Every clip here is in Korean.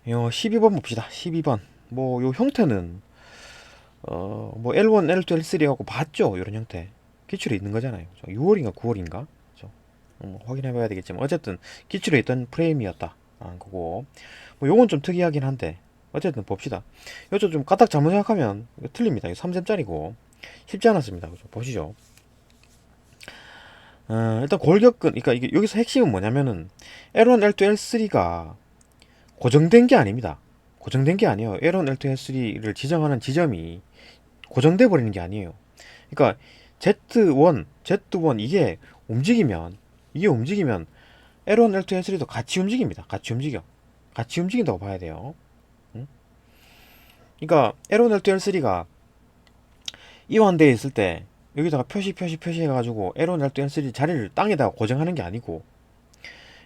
12번 봅시다. 12번. 뭐 요 형태는 뭐 L1, L2, L3 하고 봤죠? 요런 형태. 기출에 있는 거잖아요. 6월인가 9월인가? 확인해 봐야 되겠지만 어쨌든 기출에 있던 프레임이었다. 거고. 뭐 요건 좀 특이하긴 한데 어쨌든 봅시다. 요쪽 좀 까딱 잘못 생각하면 이거 틀립니다. 이거 3셈짜리고 쉽지 않았습니다. 그죠? 보시죠. 일단 골격근, 그러니까 이게 여기서 핵심은 뭐냐면은 L1, L2, L3가 고정된 게 아닙니다. 고정된 게 아니에요. L1, L2, L3를 지정하는 지점이 고정돼 버리는 게 아니에요. 그러니까 Z1, Z1 이게 움직이면 L1, L2, L3도 같이 움직입니다. 같이 움직여. 같이 움직인다고 봐야 돼요. 응? 그러니까 L1, L2, L3가 이완되어 있을 때 여기다가 표시 해가지고 L1, L2, L3 자리를 땅에다가 고정하는 게 아니고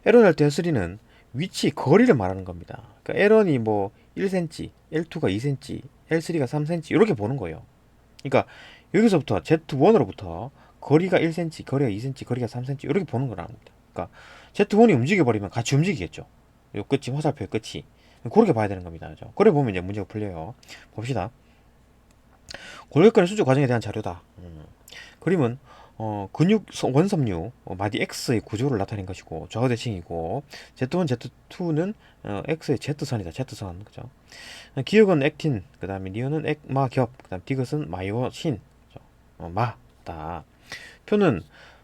L1, L2, L3는 위치, 거리를 말하는 겁니다. 그러니까 L1이 뭐 1cm, L2가 2cm, L3가 3cm 이렇게 보는 거예요. 그러니까 여기서부터 Z1으로부터 거리가 1cm, 거리가 2cm, 거리가 3cm 이렇게 보는 거랍니다. 그러니까 Z1이 움직여버리면 같이 움직이겠죠. 요 끝이, 화살표의 끝이. 그렇게 봐야 되는 겁니다. 그죠? 그래 보면 이제 문제가 풀려요. 봅시다. 골격근의 수주 과정에 대한 자료다. 그림은 근육 원섬유 마디 X의 구조를 나타낸 것이고 좌우 대칭이고 Z1, Z2는 X의 Z선이다. Z선. 그죠? 기억은 액틴, 그 다음에 니은은 액마겹, 그 다음 디귿은 마이오신, 마다. 표는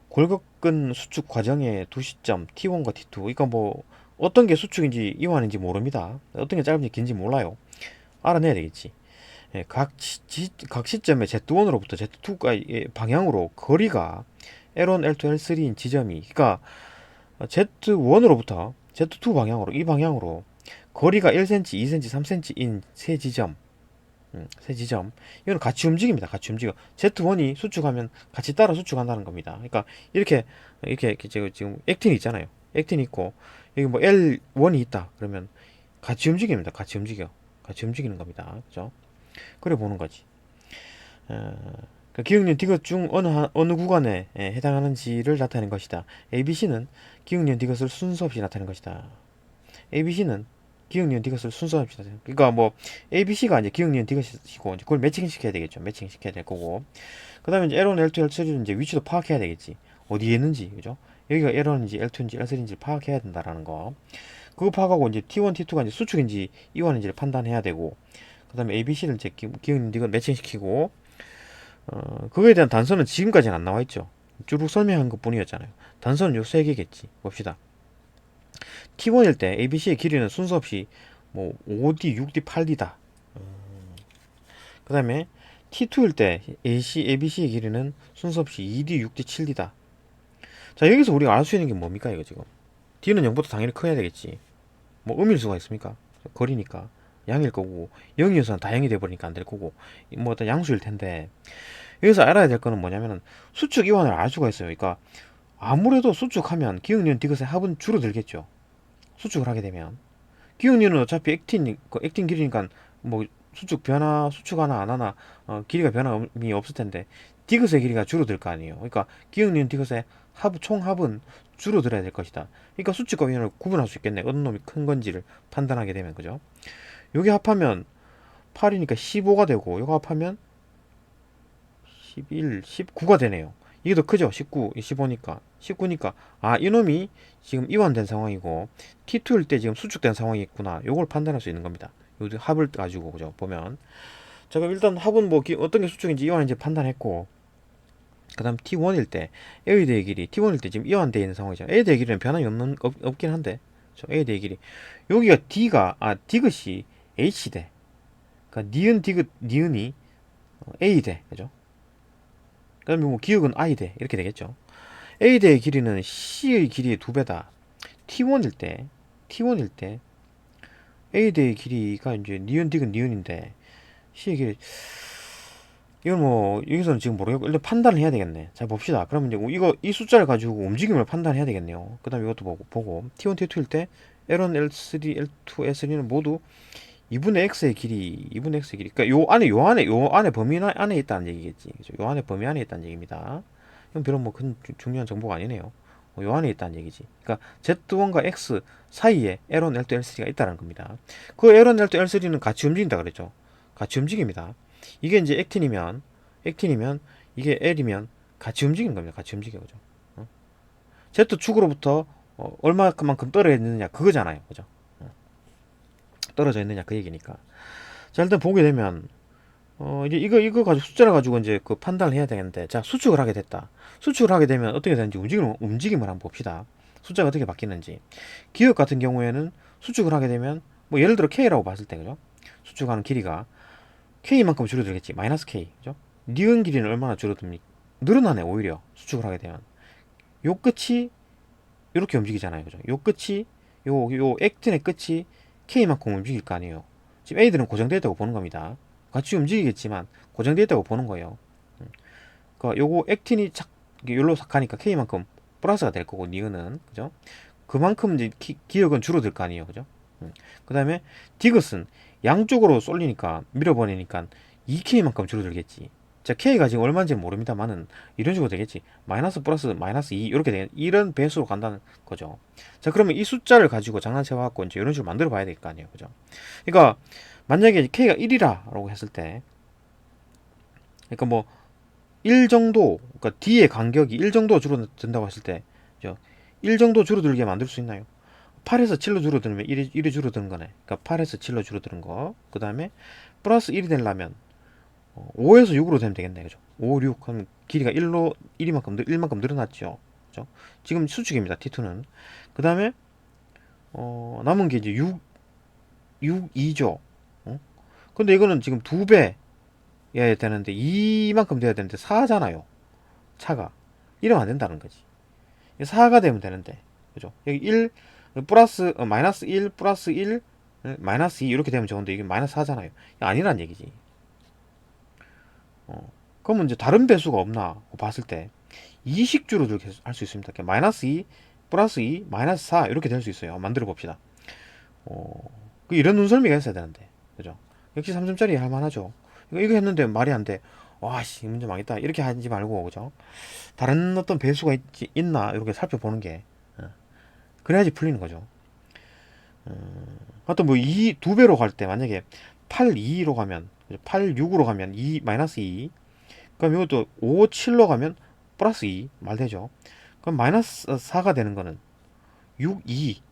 골격근 수축 과정의 두 시점 T1과 T2. 그러니까 뭐 어떤 게 수축인지 이완인지 모릅니다. 어떤 게 짧은지 긴지 몰라요. 알아내야 되겠지. 예, 각 시점의 Z1으로부터 Z2가 방향으로 거리가 L1, L2, L3인 지점이, 그러니까 Z1으로부터 Z2 방향으로, 이 방향으로 거리가 1cm, 2cm, 3cm인 세 지점, 세 지점. 이거는 같이 움직입니다. 같이 움직여. Z1이 수축하면 같이 따라 수축한다는 겁니다. 그러니까 이렇게 지금 액틴이 있잖아요. 액틴이 있고 여기 뭐 L1이 있다. 그러면 같이 움직입니다. 같이 움직여. 같이 움직이는 겁니다. 그죠? 그래 보는 거지. 그 기억니은 디귿 중 어느 구간에 해당하는지를 나타낸 것이다. ABC는 기억니은 디귿을 순서 없이 나타낸 것이다. ABC는 기억니은 디귿을 순서 없이 나타낸. 그러니까 뭐 ABC가 이제 기억니은 디귿이고 이제 그걸 매칭시켜야 되겠죠. 매칭시켜야 될 거고. 그다음에 이제 L1, L2, L3는 이제 위치도 파악해야 되겠지. 어디에 있는지, 그죠? 여기가 L1인지 L2인지 L3인지 파악해야 된다라는 거. 그거 파악하고 이제 T1, T2가 이제 수축인지 이완인지를 판단해야 되고. 그다음에 ABC를 이제 기억니은 디귿 매칭시키고. 그거에 대한 단서는 지금까지는 안 나와 있죠. 쭉 설명한 것 뿐이었잖아요. 단서는 요 세 개겠지. 봅시다. T1일 때 ABC의 길이는 순서 없이 뭐 5D, 6D, 8D다. 그 다음에 T2일 때 ABC의 길이는 순서 없이 2D, 6D, 7D다. 자, 여기서 우리가 알 수 있는 게 뭡니까, 이거 지금? D는 0보다 당연히 커야 되겠지. 뭐 음일 수가 있습니까? 거리니까. 양일 거고, 0이어서는 다양이 돼버리니까 안 될 거고, 뭐 어떤 양수일 텐데, 여기서 알아야 될 거는 뭐냐면은 수축 이완을 알 수가 있어요. 그러니까 아무래도 수축하면 기억니은 디귿의 합은 줄어들겠죠. 수축을 하게 되면 기억니은은 어차피 액틴 길이니까 뭐 수축 하나 안 하나 길이가 변함이 없을 텐데 디귿의 길이가 줄어들 거 아니에요. 그러니까 기억니은 디귿의 총 합은 줄어들어야 될 것이다. 그러니까 수축과 이완을 구분할 수 있겠네. 어느 놈이 큰 건지를 판단하게 되면. 그죠? 요게 합하면 8이니까 15가 되고 요거 합하면 11, 19가 되네요. 이게 더 크죠? 19, 15니까. 19니까, 아, 이놈이 지금 이완된 상황이고, T2일 때 지금 수축된 상황이 있구나. 요걸 판단할 수 있는 겁니다. 요 합을 가지고, 그죠? 보면. 자, 그럼 일단 합은 뭐, 어떤 게 수축인지 이완인지 판단했고, 그 다음 T1일 때, A대의 길이, T1일 때 지금 이완되어 있는 상황이잖아요. A대의 길이는 변함이 없긴 한데, A대의 길이. 여기가 디귿이 H대. 그러니까 니은, 디귿, 니은이 A대. 그죠? 그다음에 뭐 기억은 I대 이렇게 되겠죠. A대의 길이는 C의 길이의 두 배다. T1일 때 T1일 때 A대의 길이가 이제 니은 디귿 니은인데 C의 길이 이건 뭐 여기서는 지금 모르겠고 일단 판단을 해야 되겠네. 자 봅시다. 그러면 이제 이거 이 숫자를 가지고 움직임을 판단해야 되겠네요. 그다음 이것도 보고 T1 T2일 때 L1 L3 L2 L3는 모두 2분의 x의 길이, 2분의 x의 길이. 그러니까 요 안에 범위 안에 있다는 얘기겠지. 그죠? 요 안에 범위 안에 있다는 얘기입니다. 이건 별로 뭐 큰 중요한 정보가 아니네요. 요 안에 있다는 얘기지. 그러니까 Z1과 X 사이에 L1, L2, L3가 있다는 겁니다. 그 L1, L2, L3는 같이 움직인다 그랬죠. 같이 움직입니다. 이게 이제 액틴이면 이게 L이면 같이 움직이는 겁니다. 같이 움직여 그죠. 어? Z축으로부터 얼마만큼 떨어져 있느냐 그거잖아요. 그죠? 떨어져 있느냐 그 얘기니까. 자 일단 보게 되면 이제 이거 가지고 숫자를 가지고 이제 그 판단을 해야 되겠는데, 자 수축을 하게 됐다. 수축을 하게 되면 어떻게 되는지 움직임을 한번 봅시다. 숫자가 어떻게 바뀌는지. 기억 같은 경우에는 수축을 하게 되면 뭐 예를 들어 K라고 봤을 때 그죠? 수축하는 길이가 K만큼 줄어들겠지. 마이너스 K 그죠? 니은 길이는 얼마나 줄어듭니까? 늘어나네 오히려 수축을 하게 되면. 요 끝이 이렇게 움직이잖아요 그죠? 요 끝이 요 액틴의 끝이 K만큼 움직일 거 아니에요. 지금 A들은 고정되어 있다고 보는 겁니다. 같이 움직이겠지만 고정되어 있다고 보는 거예요. 그러니까 요거 액틴이 착 여기로 가니까 K만큼 플러스가 될 거고 니은은 그죠? 그만큼 이제 기억은 줄어들 거 아니에요, 그죠? 그 다음에 디귿은 양쪽으로 쏠리니까 밀어버리니까 2K만큼 줄어들겠지. 자, K가 지금 얼마인지는 모릅니다만은 이런 식으로 되겠지. 마이너스 플러스 마이너스 2 이렇게 되겠 이런 배수로 간다는 거죠. 자, 그러면 이 숫자를 가지고 장난쳐 갖고 이제 이런 식으로 만들어 봐야 될 거 아니에요, 그죠? 그러니까 만약에 K가 1이라고 했을 때, 그러니까 뭐1 정도, 그러니까 D의 간격이 1 정도 줄어든다고 했을 때, 1 정도 줄어들게 만들 수 있나요? 8에서 7로 줄어들면 1이 줄어드는 거네. 그러니까 8에서 7로 줄어드는 거. 그 다음에 플러스 1이 되려면 5에서 6으로 되면 되겠네. 그죠? 5, 6 하면 길이가 1만큼 늘어났죠. 그죠? 지금 수축입니다. T2는. 그 다음에 남은 게 이제 6, 2죠. 근데 이거는 지금 2배여야 되는데 2만큼 돼야 되는데 4잖아요. 차가. 이러면 안 된다는 거지. 4가 되면 되는데. 그죠? 여기 1 플러스 마이너스 1 플러스 1 마이너스 2 이렇게 되면 좋은데 이게 마이너스 4잖아요. 아니란 얘기지. 그러면 이제 다른 배수가 없나 봤을 때 이식주로 이렇게 할 수 있습니다. 마이너스 2 플러스 2 마이너스 4 이렇게 될 수 있어요. 만들어 봅시다. 이런 눈썰미가 있어야 되는데 그죠? 역시 3점짜리 할만하죠. 이거 했는데 말이 안 돼. 와씨 문제 망했다 이렇게 하지 말고 그죠? 다른 어떤 배수가 있나 이렇게 살펴보는 게 그래야지 풀리는 거죠. 하여튼 뭐 2배로 갈 때 만약에 8, 2로 가면 8, 6으로 가면 2, 마이너스 2 그럼 이것도 5, 7로 가면 플러스 2 말되죠. 그럼 마이너스 4가 되는 거는 6, 2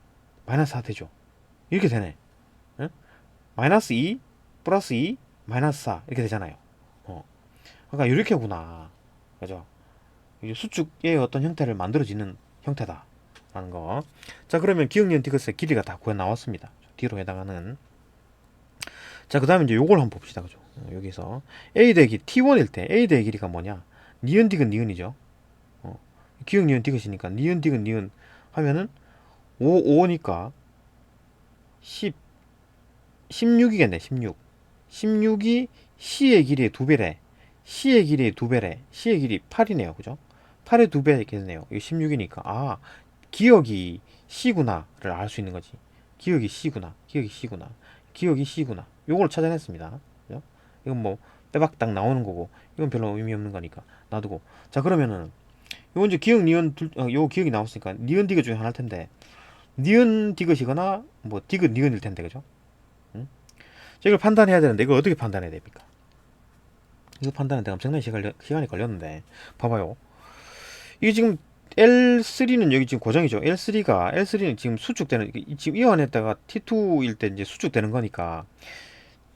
마이너스 4 되죠. 이렇게 되네. 응? 마이너스 2 플러스 2 마이너스 4 이렇게 되잖아요. 그러니까 이렇게구나. 그죠? 이게 수축의 어떤 형태를 만들어지는 형태다 라는 거. 자 그러면 기억니은 디귿의 길이가 다 구해 나왔습니다. D로 해당하는. 자 그 다음에 이제 요걸 한번 봅시다. 그죠? 여기서 A 대기 T1일 때 A 대의 길이가 뭐냐? 니은 디귿 니은이죠. 기억니은 디귿이니까 니은 디귿 니은 하면은 5니까 10 16이겠네. 16 16이 C의 길이의 2배래. C의 길이의 2배래. C의 길이 8이네요. 그죠? 8의 2배겠네요. 이거 16이니까 기억이 C구나를 알 수 있는 거지. 기억이 C구나. 기억이 C구나. 기억이 C구나. 요걸 찾아냈습니다. 그죠? 이건 뭐 빼박딱 나오는 거고 이건 별로 의미 없는 거니까 놔두고. 자 그러면은 요 이제 기억 니은 요 기억이 나왔으니까 니은 디귿 중에 하나일 텐데 니은 디귿이거나 뭐 디귿 니은일 텐데 그죠? 응? 자, 이걸 판단해야 되는데 이걸 어떻게 판단해야 됩니까? 이거 판단하는데 엄청나게 시간이 걸렸는데 봐봐요. 이게 지금 L3는 여기 지금 고정이죠. L3는 지금 수축되는 지금 이완했다가 T2일 때 이제 수축되는 거니까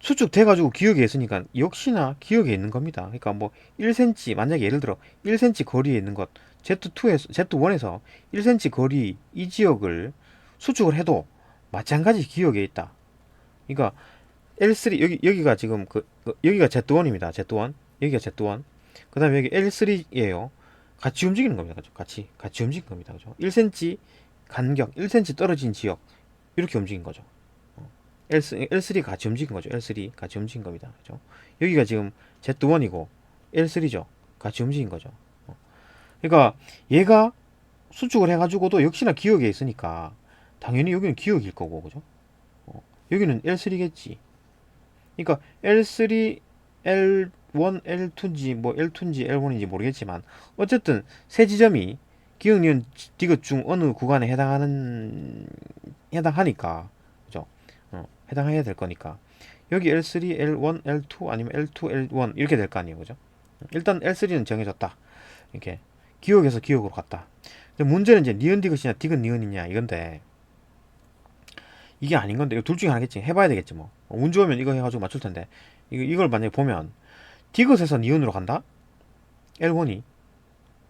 수축돼가지고 기억에 있으니까 역시나 기억에 있는 겁니다. 그러니까 뭐 1cm 만약에 예를 들어 1cm 거리에 있는 것 Z1에서 1cm 거리 이 지역을 수축을 해도 마찬가지 기억에 있다. 그러니까 L3 여기가 지금 여기가 Z1입니다. Z1 여기가 Z1 그 다음에 여기 L3예요. 같이 움직이는 겁니다. 그죠? 같이 움직이는 겁니다. 그죠? 1cm 간격 1cm 떨어진 지역 이렇게 움직인 거죠. L3 같이 움직인 거죠. L3 같이 움직인 겁니다. 그죠? 여기가 지금 Z1이고 L3죠. 같이 움직인 거죠. 그러니까 얘가 수축을 해가지고도 역시나 기억에 있으니까 당연히 여기는 기억일 거고 그죠? 여기는 L3겠지. 그러니까 L3, L1, L2인지 뭐 L2인지 L1인지 모르겠지만 어쨌든 세 지점이 기억, 니은, 디귿 중 어느 구간에 해당하니까, 그죠? 해당해야 될 거니까. 여기 L3, L1, L2 아니면 L2, L1 이렇게 될 거 아니에요, 그죠? 일단 L3는 정해졌다. 이렇게 기억에서 기억으로 갔다. 근데 문제는 이제 니은 디귿이냐 디귿 니은이냐 이건데 이게 아닌 건데 이거 둘 중에 하나겠지. 해봐야 되겠지 뭐. 운 좋으면 이거 해가지고 맞출 텐데 이걸 만약에 보면 디귿에서 니은으로 간다. L1이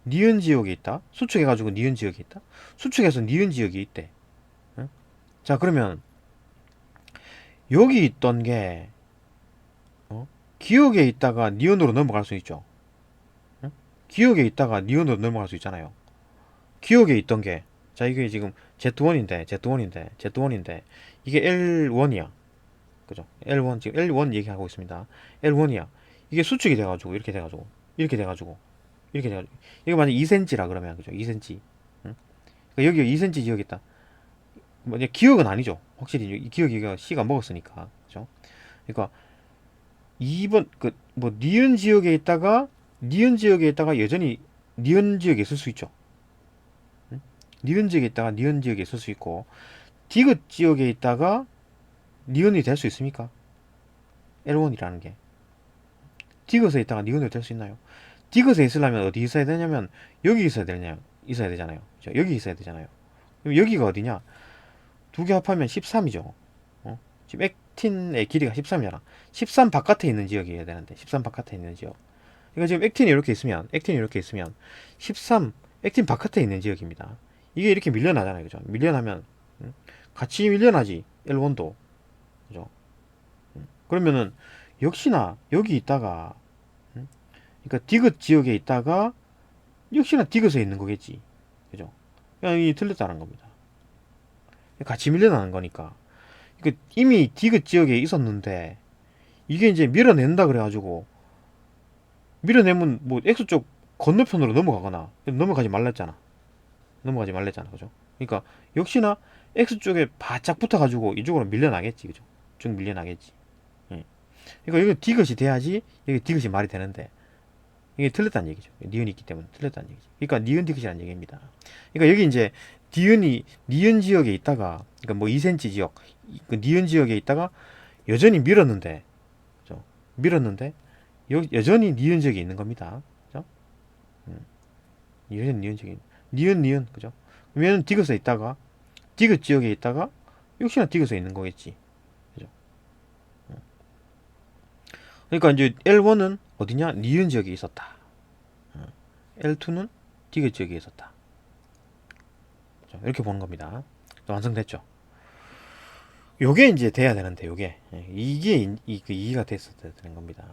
니은 지역에 있다. 수축해가지고 니은 지역에 있다. 수축해서 니은 지역이 있대. 응? 자 그러면 여기 있던 게 기억에 있다가 니은으로 넘어갈 수 있죠. 응? 기억에 있다가 니은으로 넘어갈 수 있잖아요. 기억에 있던 게, 자, 이게 지금 Z1인데, 이게 L1이야. 그죠? L1, 지금 L1 얘기하고 있습니다. L1이야. 이게 수축이 돼가지고, 이렇게 돼가지고. 이거 만약 2cm라 그러면, 그죠? 2cm. 응? 그러니까 여기 2cm 지역 있다. 뭐, 이제 기억은 아니죠. 확실히, 이 기억이가 C가 먹었으니까. 그죠? 그러니까, 2번, 니은 지역에 있다가 여전히 니은 지역에 있을 수 있죠. 니은 지역에 있다가 니은 지역에 있을 수 있고 디귿 지역에 있다가 니은이 될 수 있습니까? L1이라는 게 디귿에 있다가 니은이 될 수 있나요? 디귿에 있으려면 어디 있어야 되냐면 여기 있어야 되잖아요. 그죠? 여기 있어야 되잖아요. 그럼 여기가 어디냐? 두 개 합하면 13이죠. 지금 액틴의 길이가 13이잖아. 13 바깥에 있는 지역이어야 되는데 13 바깥에 있는 지역. 그러니까 지금 액틴이 이렇게 있으면 13 액틴 바깥에 있는 지역입니다. 이게 이렇게 밀려나잖아요. 그죠? 밀려나면 같이 밀려나지. L1도. 그죠? 그러면은 역시나 여기 있다가 그러니까 디귿 지역에 있다가 역시나 디귿에 있는 거겠지. 그죠? 그냥 이 틀렸다는 겁니다. 같이 밀려나는 거니까. 그러니까 이미 디귿 지역에 있었는데 이게 이제 밀어낸다 그래가지고 밀어내면 뭐 X쪽 건너편으로 넘어가지 말랬잖아. 그죠? 그러니까 역시나 X쪽에 바짝 붙어가지고 이쪽으로 밀려나겠지. 그죠? 쭉 밀려나겠지. 예. 그러니까 여기 디귿이 돼야지 여기 디귿이 말이 되는데 이게 틀렸다는 얘기죠. 니은이 있기 때문에 틀렸다는 얘기죠. 그러니까 니은 디귿이라는 얘기입니다. 그러니까 여기 이제 니은 지역에 있다가 그러니까 뭐 2cm 지역 그 니은 지역에 있다가 여전히 밀었는데 그죠? 밀었는데 여전히 니은 지역에 있는 겁니다. 그죠? 여전히 니은 지역에 니은 그죠? 그러면 디귿에 있다가 디귿 지역에 있다가 역시나 디귿에 있는 거겠지. 그죠? 그러니까 이제 L1은 어디냐? 니은 지역에 있었다. L2는 디귿 지역에 있었다. 그죠? 이렇게 보는 겁니다. 완성됐죠? 요게 이제 돼야 되는데 요게 이게 그 이해가 됐어야 되는 겁니다.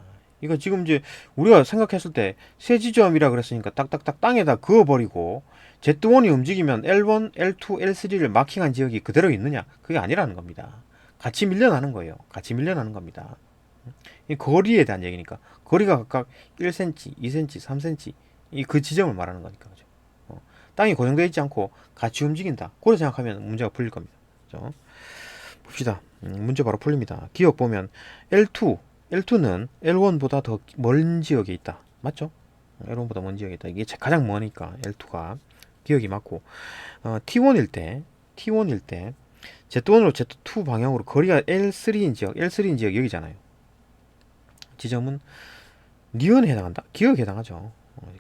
이거 지금 이제 우리가 생각했을 때 세 지점이라 그랬으니까 딱딱딱 땅에다 그어버리고 Z1이 움직이면 L1, L2, L3를 마킹한 지역이 그대로 있느냐? 그게 아니라는 겁니다. 같이 밀려나는 거예요. 같이 밀려나는 겁니다. 이 거리에 대한 얘기니까 거리가 각각 1cm, 2cm, 3cm 이 그 지점을 말하는 거니까 그죠? 땅이 고정되어 있지 않고 같이 움직인다. 그렇게 생각하면 문제가 풀릴 겁니다. 그죠? 봅시다. 문제 바로 풀립니다. 기억 보면 L2는 L1보다 더 먼 지역에 있다. 맞죠? L1보다 먼 지역에 있다. 이게 가장 머니까 L2가 기억이 맞고 T1일 때 Z1으로 Z2 방향으로 거리가 L3인 지역 여기잖아요. 지점은 니은에 해당한다. 기억에 해당하죠.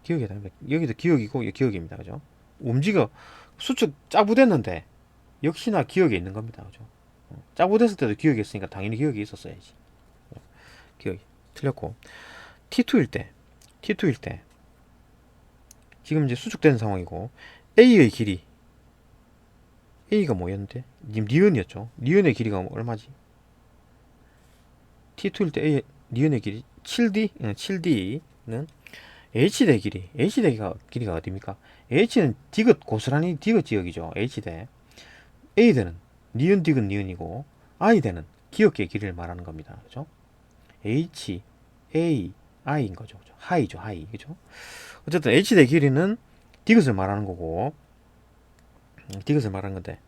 기억에 해당합니다. 여기도 기억이고 여기 기억입니다. 그죠? 움직여 수축 짜부됐는데 역시나 기억에 있는 겁니다. 그죠? 짜부됐을 때도 기억이 있으니까 당연히 기억이 있었어야지. 기억이 틀렸고 T2일 때 지금 이제 수축된 상황이고 A의 길이 A가 뭐였는데? 니은이었죠. 니은의 길이가 얼마지? T2일 때 A 니은의 길이 7D 7D는 H대 길이가 어디입니까? H는 디귿 고스란히 디귿 지역이죠. H대 A대는 니은 디귿 니은이고 I대는 기역계의 길이를 말하는 겁니다. 그죠? H, A, I인 거죠. 그죠? 하이죠, 하이. 그죠? 어쨌든 H대 길이는 디귿을 말하는 거고, 디귿을 말하는 건데,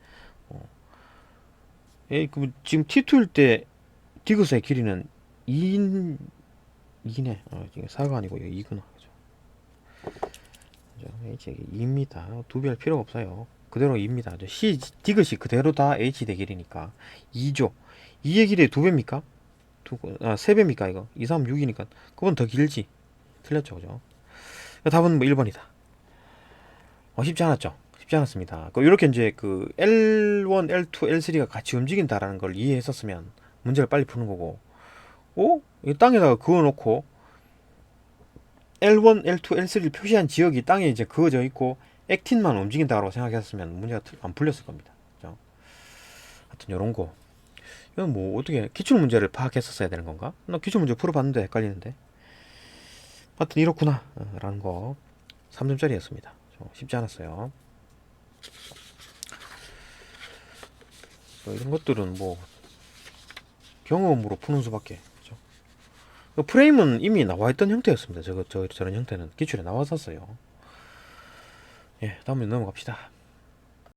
지금 T2일 때 디귿의 길이는 2네. 지금 4가 아니고 2구나. 그죠? H 2입니다. 두 배 할 필요가 없어요. 그대로 2입니다. C 디귿이 그대로 다 H 대길이니까 2죠. 2의 길이 두 배입니까? 세 배입니까 이거? 2, 3, 6이니까 그건 더 길지. 틀렸죠, 그죠? 답은 뭐 1번이다. 쉽지 않았죠? 쉽지 않았습니다. 이렇게 이제 그 L1, L2, L3가 같이 움직인다라는 걸 이해했었으면 문제를 빨리 푸는 거고, 이 땅에다가 그어놓고 L1, L2, L3를 표시한 지역이 땅에 이제 그어져 있고 액틴만 움직인다고 생각했으면 문제가 안 풀렸을 겁니다. 그죠? 하여튼 요런 거. 이건 뭐 어떻게 기출 문제를 파악했었어야 되는 건가? 나 기출 문제 풀어봤는데 헷갈리는데. 하여튼 이렇구나 라는 거 3점짜리였습니다. 쉽지 않았어요. 이런 것들은 뭐 경험으로 푸는 수밖에. 그죠? 프레임은 이미 나와있던 형태였습니다. 저런 형태는 기출에 나왔었어요. 예, 다음에 넘어갑시다.